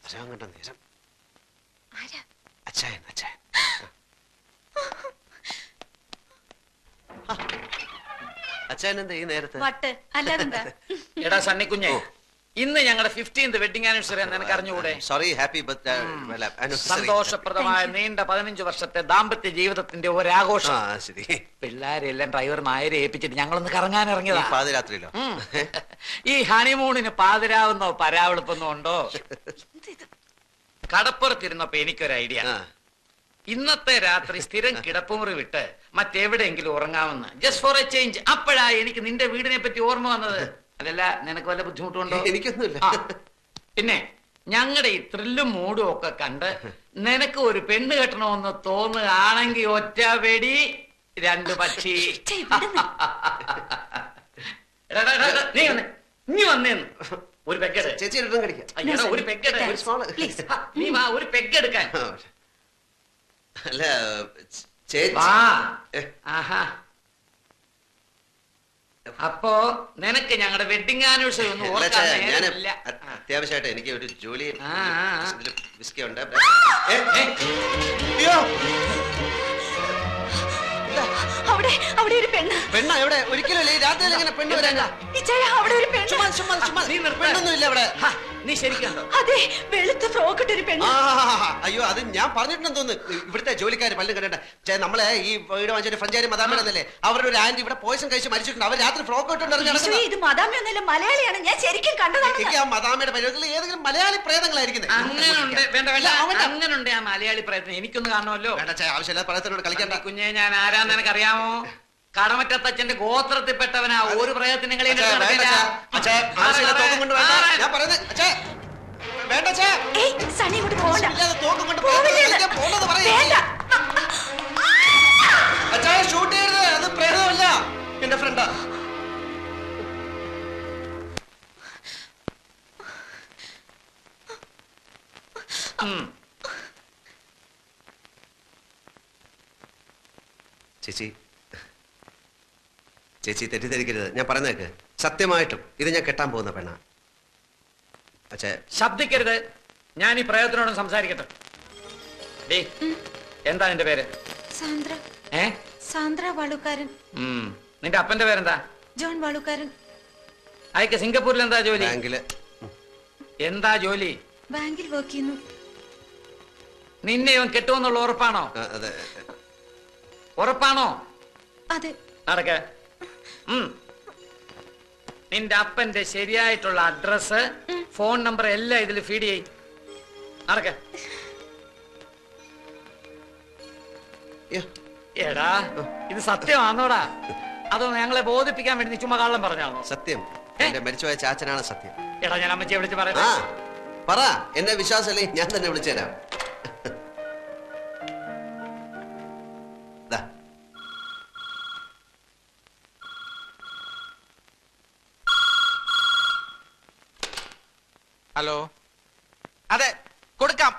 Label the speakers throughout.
Speaker 1: വരാൻ കണ്ട നേരം. അച്ചായൻ അച്ചായൻ. അച്ചായൻ എന്താ ഈ നേരത്തെ?
Speaker 2: എടാ സണ്ണിക്കുഞ്ഞെ, ഇന്ന് ഞങ്ങളുടെ 15th വെഡിങ് ആനിവേഴ്സറി എന്ന് എനിക്ക് അറിഞ്ഞുകൂടെ?
Speaker 1: സോറി, ഹാപ്പി
Speaker 2: സന്തോഷപ്രദമായ നീണ്ട 15 വർഷത്തെ ദാമ്പത്യ ജീവിതത്തിന്റെ ഒരാഘോഷം.
Speaker 1: ശരി.
Speaker 2: പിള്ളേരെല്ലാം ഡ്രൈവർ നായരെ ഏൽപ്പിച്ചിട്ട് ഞങ്ങളൊന്ന് കറങ്ങാൻ ഇറങ്ങിയതാ.
Speaker 1: പാതിരാത്രിയിലോ?
Speaker 2: ഈ ഹണിമൂണിന് പാതിരാവുന്നോ പരാവെളുപ്പൊന്നോ ഉണ്ടോ? കടപ്പുറത്തിരുന്നപ്പോ എനിക്കൊരു ഐഡിയ. ഇന്നത്തെ രാത്രി സ്ഥിരം കിടപ്പുമുറി വിട്ട് മറ്റെവിടെയെങ്കിലും ഉറങ്ങാമെന്ന്, ജസ്റ്റ് ഫോർ എ ചേഞ്ച്. അപ്പോഴാ എനിക്ക് നിന്റെ വീടിനെ പറ്റി ഓർമ്മ വന്നത്. അതല്ല, നിനക്ക് വല്ല ബുദ്ധിമുട്ടുണ്ടോ?
Speaker 1: എനിക്കൊന്നുമില്ല.
Speaker 2: പിന്നെ ഞങ്ങളുടെ ഈ ത്രില്ലും മൂടും ഒക്കെ കണ്ട് നിനക്ക് ഒരു പെണ്ണ് കെട്ടണമെന്ന് തോന്നുകയാണെങ്കിൽ ഒറ്റ വെടി 2 പക്ഷി. നീ വന്നേന്ന് ഒരു പെഗ്ഗെട്.
Speaker 1: ചേച്ചി
Speaker 2: ഒരു പെഗ്ഗെട്. നീ വാ, ഒരു പെഗ്ഗെടുക്കാൻ.
Speaker 1: അല്ല ചേച്ചി.
Speaker 2: ആഹാ, അപ്പോ നിനക്ക് ഞങ്ങളുടെ വെഡിങ് ആനിവേഴ്സറി ഒന്നും ഓർക്കാനില്ല.
Speaker 1: അത്യാവശ്യമായിട്ട് എനിക്ക് ഒരു ജോലി വിസ്കി ഉണ്ട്.
Speaker 3: അവിടെ ഒരു പെണ്ണ്.
Speaker 1: പെണ്ണ എവിടെ? ഒരിക്കലും രാത്രിയിൽ എങ്ങനെ പെണ്ണ് വരാൻ?
Speaker 3: അവിടെ ഒരു
Speaker 1: പെണ്ണൊന്നും ഇല്ല അവിടെ.
Speaker 2: നീ ശരിക്കുണ്ടോ?
Speaker 3: അതെ, വെളുത്ത ഫ്രോക്ക് ഇട്ടൊരു പെണ്ണ്.
Speaker 1: അയ്യോ, അത് ഞാൻ പറഞ്ഞിട്ടുണ്ടെന്ന് തോന്നുന്നു. ഇവിടുത്തെ ജോലിക്കാർ പല്ലും കണ്ടേ. നമ്മളെ ഈ വീട് വാങ്ങിച്ച ഫ്രഞ്ചാരി മദാമേടന്നല്ലേ, അവരുടെ ഒരു ആന്റി ഇവിടെ പോയിസൺ കഴിച്ച് മരിച്ചിട്ടുണ്ട്. അവർ രാത്രി ഫ്രോക്ക് ഇട്ടുണ്ടായിരുന്നു.
Speaker 3: ഇത് മദാമയൊന്നുമില്ല, മലയാളിയാണ്. ഞാൻ ശരിക്കും കണ്ടതാണ്.
Speaker 1: എനിക്ക് ആ മദാമയുടെ പരിപാടികൾ ഏതെങ്കിലും മലയാളി പ്രേതങ്ങളായിരിക്കുന്നത്.
Speaker 2: അങ്ങനുണ്ട് ആ മലയാളി പ്രേതം. എനിക്കൊന്ന് കാണുമല്ലോ.
Speaker 1: ആവശ്യമില്ല പ്രേതത്തിനോട് കളിക്കണ്ട.
Speaker 2: കുഞ്ഞെ, ഞാൻ ആരാന്ന് നിനക്കറിയാമോ? കടമറ്റത്തച്ഛന്റെ ഗോത്രത്തിൽപ്പെട്ടവനാ. ഒരു പ്രേതത്തിന്
Speaker 1: ഷൂട്ട് ചെയ്യരുത്, അത് പ്രേതമല്ല, എന്റെ ഫ്രണ്ടാ. ചേച്ചി ചേച്ചി തെറ്റിദ്ധരിക്കരുത്, ഞാൻ പറഞ്ഞേക്ക്. സത്യമായിട്ടും ഇത് ഞാൻ കെട്ടാൻ പോകുന്ന പെണ്ണാ. അച്ഛാ
Speaker 2: ശബ്ദിക്കരുത്. ഞാൻ ഈ പ്രേതത്തിനോടും സംസാരിക്കട്ടെ. എന്താ നിന്റെ പേര്?
Speaker 3: സാന്ദ്ര. സാന്ദ്ര വാളുക്കാരൻ.
Speaker 2: നിന്റെ അപ്പന്റെ പേരെന്താ?
Speaker 3: ജോൺ വാളുക്കാരൻ.
Speaker 2: അയക്ക് സിംഗപ്പൂരിൽ എന്താ ജോലി?
Speaker 1: ബാങ്കില്.
Speaker 2: എന്താ ജോലി?
Speaker 3: ബാങ്കിൽ വർക്ക് ചെയ്യുന്നു.
Speaker 2: നിന്നെ ഇവൻ കെട്ടുമെന്നുള്ള ഉറപ്പാണോ?
Speaker 1: അതെ.
Speaker 2: ഉറപ്പാണോ?
Speaker 3: അതെ.
Speaker 2: നടക്ക. നിന്റെ അപ്പന്റെ ശരിയായിട്ടുള്ള അഡ്രസ്, ഫോൺ നമ്പർ എല്ലാം ഇതിൽ ഫീഡ് ചെയ്. നടക്ക. എടാ, ഇത് സത്യമാണോടാ? അതോ ഞങ്ങളെ ബോധിപ്പിക്കാൻ വേണ്ടി നീ ചുമ്മാ കള്ളം പറഞ്ഞാണോ?
Speaker 1: സത്യം. എന്റെ മരിച്ചുപോയ ചാച്ചനാണ് സത്യം.
Speaker 2: എടാ, ഞാൻ അമ്മച്ചിയെ വിളിച്ച് പറയാം.
Speaker 1: പറ, എന്നെ വിശ്വാസമല്ലേ, ഞാൻ തന്നെ വിളിച്ചു തരാം.
Speaker 4: ഹലോ. അതെ, കൊടുക്കാം.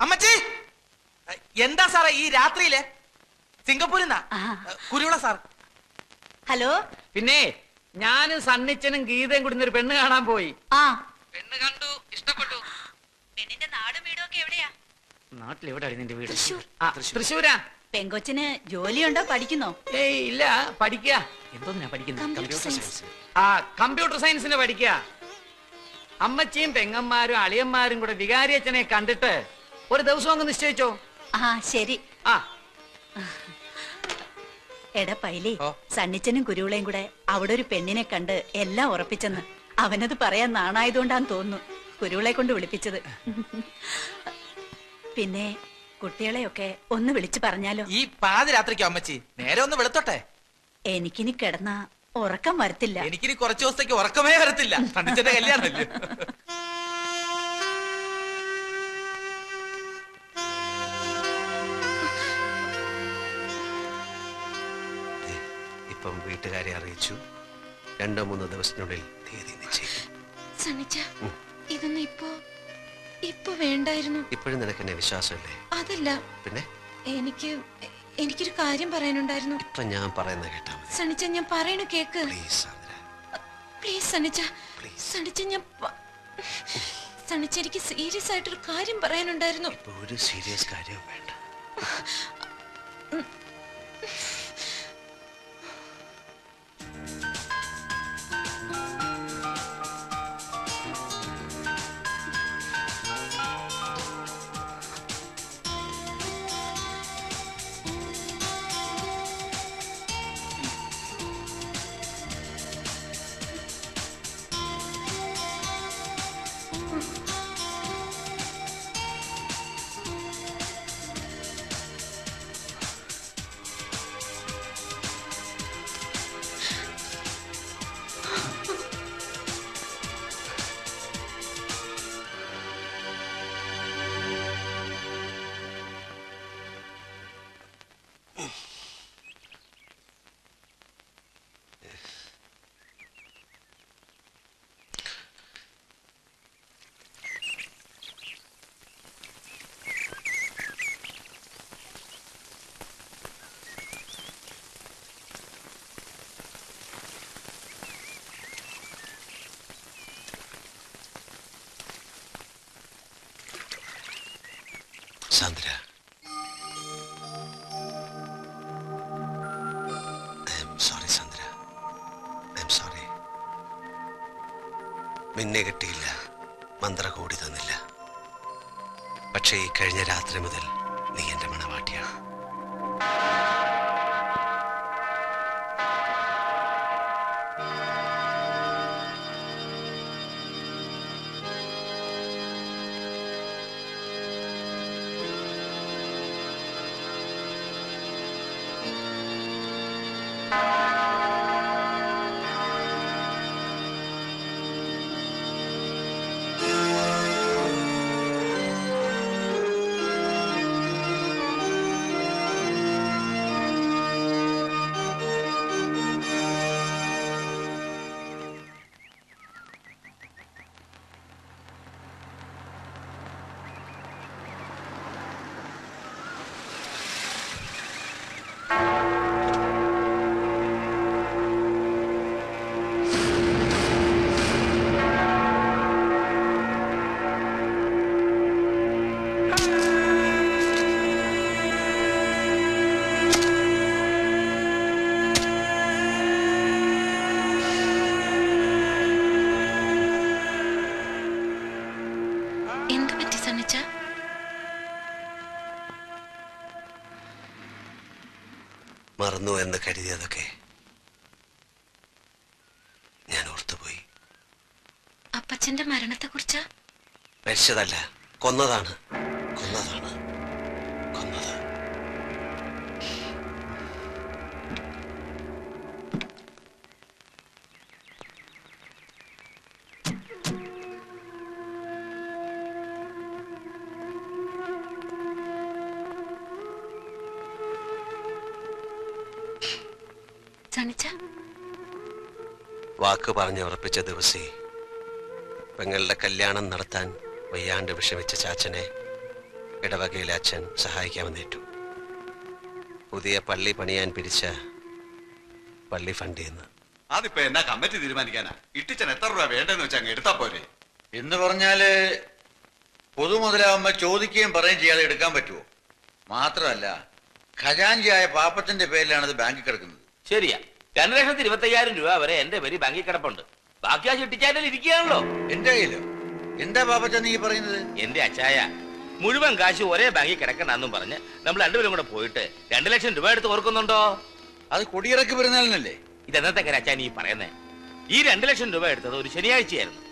Speaker 4: അമ്മച്ചി, എന്താ സാറേ ഈ രാത്രിയിലെ? സിംഗപ്പൂരിൽ നിന്നാ, കുരുവിള സാർ.
Speaker 3: ഹലോ.
Speaker 2: പിന്നെ ഞാനും സണ്ണിച്ചനും ഗീതയും കൂടി ഒരു പെണ്ണ് കാണാൻ പോയി. പെണ്ണ് കണ്ടു, ഇഷ്ടപ്പെട്ടു.
Speaker 3: പെണ്ണിന്റെ നാടും വീടും ഒക്കെ എവിടെയാ?
Speaker 2: നാട്ടിൽ എവിടെയാണ് നിന്റെ വീട്? തൃശ്ശൂരാ.
Speaker 3: പെങ്കൊച്ചിന് ജോലിയുണ്ടോ, പഠിക്കുന്നോ?
Speaker 2: ഏയ് ഇല്ല, പഠിക്കുക. എന്തോന്നാ പഠിക്കുന്നത്? കമ്പ്യൂട്ടർ സയൻസിന് പഠിക്കുക. അമ്മച്ചിയും പെങ്ങന്മാരും അളിയന്മാരും കൂടെ വികാരിയച്ഛനെ കണ്ടിട്ട് ഒരു ദിവസം അങ്ങ് നിശ്ചയിച്ചോ?
Speaker 3: ശരി. എടാ പൈലി, സണ്ണിച്ചനും കുരുവിളയും കൂടെ അവിടെ ഒരു പെണ്ണിനെ കണ്ട് എല്ലാം ഉറപ്പിച്ചെന്ന്. അവനത് പറയാൻ നാണായതുകൊണ്ടാന്ന് തോന്നുന്നു കുരുവിളെ കൊണ്ട് വിളിപ്പിച്ചത്. പിന്നെ കുട്ടികളെയൊക്കെ ഒന്ന് വിളിച്ചു പറഞ്ഞാലോ?
Speaker 4: ഈ പാതിരാത്രിക്കോ അമ്മച്ചി? നേരെ ഒന്ന് വെളുത്തോട്ടെ.
Speaker 3: എനിക്കിനി കിടന്ന ഉറക്കം വരത്തില്ല.
Speaker 4: എനിക്കിനി കുറച്ചു ദിവസത്തേക്ക് ഉറക്കമേ വരത്തില്ല. സണ്ണിച്ചന്റെ കല്യാണമല്ലേ.
Speaker 1: ഇപ്പം വീട്ടുകാരെ അറിയിച്ചു. 2-3 ദിവസത്തിനുള്ളിൽ തീയതി നിശ്ചയിക്കും.
Speaker 3: ഇതൊന്നും ഇപ്പൊ വേണ്ടായിരുന്നു.
Speaker 1: ഇപ്പോഴും നിനക്ക് എന്നെ വിശ്വാസമല്ലേ?
Speaker 3: അതല്ല,
Speaker 1: പിന്നെ
Speaker 3: എനിക്കൊരു കാര്യം പറയാനുണ്ടായിരുന്നു.
Speaker 1: ഇപ്പൊ ഞാൻ പറയുന്നത് കേട്ടാ മതി.
Speaker 3: സണ്ണിച്ച, ഞാൻ പറയണ കേക്ക്.
Speaker 1: പ്ലീസ്
Speaker 3: പ്ലീസ് സണ്ണിച്ച. സണ്ണിച്ച,
Speaker 5: സണ്ണിച്ച, എനിക്ക് സീരിയസ് ആയിട്ടൊരു കാര്യം പറയാനുണ്ടായിരുന്നു.
Speaker 1: ഒരു സീരിയസ് കാര്യവും വേണ്ട. Sandra, I am sorry Sandra, I am sorry. നിന്നെ കിട്ടിയില്ല, മന്ത്ര കൂടി തന്നില്ല. പക്ഷേ ഈ കഴിഞ്ഞ രാത്രി മുതൽ നീ എന്റെ മണവാട്ടിയാണ്. മറന്നു എന്ന് കരുതിയതൊക്കെ ഞാൻ ഓർത്തുപോയി.
Speaker 5: അപ്പച്ചന്റെ മരണത്തെ കുറിച്ചാ?
Speaker 1: മരിച്ചതല്ല, കൊന്നതാണ്. കൊന്നതാണ്, കൊന്നത്. വാക്ക് പറഞ്ഞ് ഉറപ്പിച്ച ദിവസേ പെങ്ങളുടെ കല്യാണം നടത്താൻ വയ്യാണ്ട് വിഷമിച്ച ചാച്ചനെ ഇടവകയിലെ അച്ഛൻ സഹായിക്കാമെന്നേറ്റു. പുതിയ പള്ളി പണിയാൻ പിരിച്ച പള്ളി ഫണ്ട് ചെയ്യുന്നു.
Speaker 6: അതിപ്പോ എന്നാ കമ്മിറ്റി തീരുമാനിക്കാനാ? ഇട്ടിച്ചൻ എത്ര രൂപ വേണ്ടെന്ന് വെച്ചാൽ അങ്ങ് എടുത്താ പോരെ.
Speaker 7: എന്ന് പറഞ്ഞാല് പൊതുമുതലാവുമ്പോ ചോദിക്കുകയും പറയുകയും ചെയ്യാതെ എടുക്കാൻ പറ്റുമോ? മാത്രമല്ല, ഖജാൻജിയായ പാപ്പത്തിന്റെ പേരിലാണ് ഇത് ബാങ്കിൽ കിടക്കുന്നത്.
Speaker 8: ശരിയാ, 2,25,000 രൂപ വരെ എന്റെ പേര് ബാങ്കിൽ കിടപ്പുണ്ട്. ബാക്കി ആ ചിട്ടിച്ചാലിൽ ഇരിക്കുകയാണല്ലോ.
Speaker 7: എന്റെ കയ്യിലോ? എന്താ പാപ്പച്ച നീ പറയുന്നത്?
Speaker 8: എന്റെ അച്ചായ, മുഴുവൻ കാശ് ഒരേ ബാങ്കിൽ കിടക്കണ്ടെന്നും പറഞ്ഞ് നമ്മൾ രണ്ടുപേരും കൂടെ പോയിട്ട് 2 ലക്ഷം രൂപ എടുത്ത് ഓർക്കുന്നുണ്ടോ?
Speaker 7: അത് കൊടിയിറക്കി പെരുന്നാളിനല്ലേ?
Speaker 8: ഇതെന്നത്തെ അച്ചാൻ ഈ പറയുന്നേ? ഈ 2 ലക്ഷം രൂപ എടുത്തത് ഒരു ശനിയാഴ്ചയായിരുന്നു.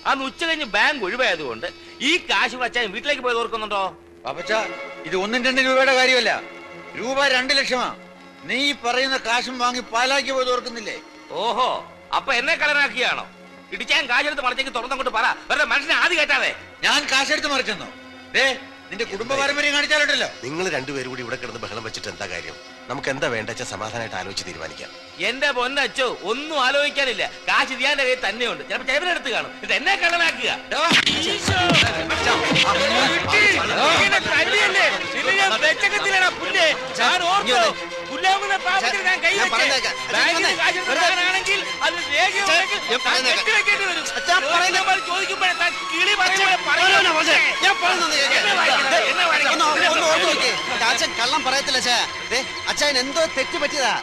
Speaker 8: അന്ന് ഉച്ച കഴിഞ്ഞ് ബാങ്ക് ഒഴിവായതുകൊണ്ട് ഈ കാശ് അച്ചാൻ വീട്ടിലേക്ക് പോയത് ഓർക്കുന്നുണ്ടോ?
Speaker 7: പാപ്പച്ച, ഇത് 1-2 രൂപയുടെ കാര്യമല്ല, രൂപ 2 ലക്ഷമാ. നീ പറയുന്ന കാശും വാങ്ങി പാലാക്കി പോയത് ഓർക്കുന്നില്ലേ?
Speaker 8: ഓഹോ, അപ്പൊ എന്നെ കളനാക്കിയാണോ? ഇടിച്ചാൻ കാശെടുത്ത് മറിച്ചേക്ക് തുറന്നങ്ങോട്ട് പറ, വെറുതെ മനുഷ്യനെ ആദ്യം കേട്ടാതെ.
Speaker 7: ഞാൻ കാശെടുത്ത് മറിച്ചെന്നോ? നിന്റെ കുടുംബ പാരമ്പര്യം കാണിച്ചാലുണ്ടല്ലോ.
Speaker 1: നിങ്ങൾ രണ്ടുപേരും കൂടി ഇവിടെ കിടന്ന് ബഹളം വെച്ചിട്ട് എന്താ കാര്യം? നമുക്ക് എന്താ വേണ്ടെച്ച സമാധാനമായിട്ട് ആലോചിച്ച് തീരുമാനിക്കാം.
Speaker 8: എന്റെ പൊന്നച്ചോ, ഒന്നും ആലോചിക്കാനില്ല. കാശ് ഇതിയാന്റെ കയ്യിൽ തന്നെയുണ്ട്. ചിലപ്പോ ചേവനെടുത്ത് കാണും. ഇത് എന്നെ കള്ളനാക്കുക. ചോദിക്കുമ്പോഴേ കിളി പറയുമ്പോൾ
Speaker 1: അച്ഛൻ കള്ളം പറയത്തില്ല അച്ഛാ. ദേ, അച്ഛൻ എന്തോ തെറ്റ് പറ്റിയതാ.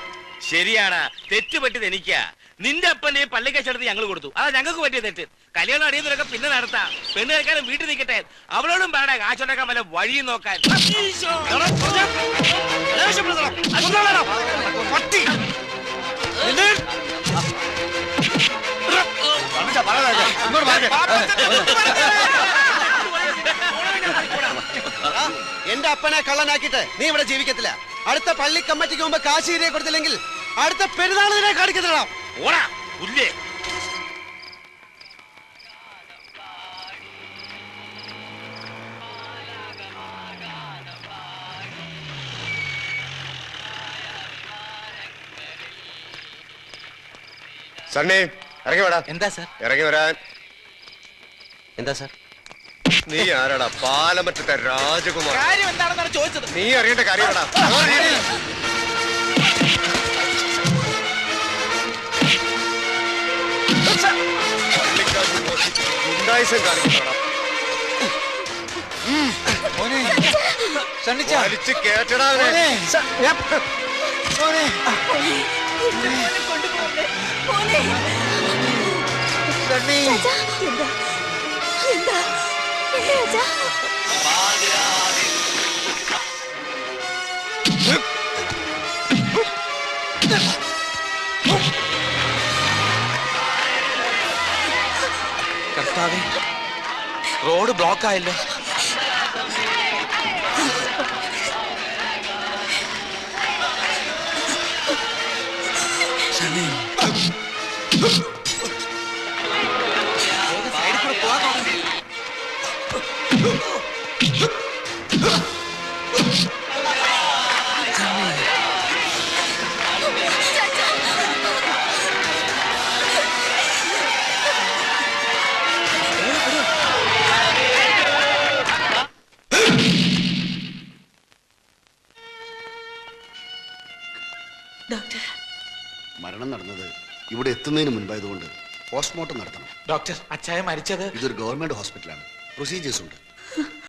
Speaker 8: ശരിയാണ്, തെറ്റ് പറ്റിയത് എനിക്കാ. നിന്റെ അപ്പന്റെ പള്ളിക്കച്ചെടുത്ത് ഞങ്ങൾ കൊടുത്തു. അതാ ഞങ്ങൾക്ക് പറ്റിയ തെറ്റ്. കല്യാണം അറിയുന്നവരൊക്കെ പിന്നെ നടത്താം. പെണ്ണ് കേൾക്കാനും വീട്ടിൽ നിൽക്കട്ടെ. അവളോടും പാടാ കാശുണ്ടാക്കാൻ വല്ല വഴിയും നോക്കാൻ. ഈശോ.
Speaker 1: പട്ടി. എന്റെ അപ്പനെ കള്ളനാക്കിയിട്ട് നീ ഇവിടെ ജീവിക്കത്തില്ല. അടുത്ത പള്ളി കമ്മിറ്റിക്ക് മുമ്പ് കാശ് ഇരിയെ കൊടുത്തില്ലെങ്കിൽ അടുത്ത പെരുന്നാളിനെ കാണിക്കത്തില്ല.
Speaker 8: ഓടാ പുല്ലേ.
Speaker 9: സണ്ണി ഇറങ്ങി വേടാ.
Speaker 4: എന്താ സാർ?
Speaker 9: ഇറങ്ങി വരാൻ.
Speaker 1: എന്താ സാർ?
Speaker 9: നീ ആരാടാ? പാലമറ്റത്തെ രാജകുമാർ.
Speaker 4: കാര്യം എന്താണെന്നാണ് ചോദിച്ചത്.
Speaker 9: നീ അറിയേണ്ട കാര്യമാടാ. ഗുണ്ടായിസം കാണിക്കണോടാ. വലിച്ച് കേട്ടടാ അവനെ.
Speaker 4: കർത്താവേ, റോഡ് ബ്ലോക്ക് ആയല്ലോ. സൈഡിൽ കൂടെ പോവാൻ നോക്കണ്ടേ?
Speaker 5: ഡോക്ടർ,
Speaker 10: മരണം നടന്നത് ഇവിടെ എത്തുന്നതിന് മുൻപായതുകൊണ്ട് പോസ്റ്റ്മോർട്ടം നടത്തണം.
Speaker 4: ഡോക്ടർ, അച്ചായ മരിച്ചത്
Speaker 10: ഇതൊരു ഗവൺമെന്റ് ഹോസ്പിറ്റലാണ്. പ്രൊസീജിയേഴ്സ് ഉണ്ട്.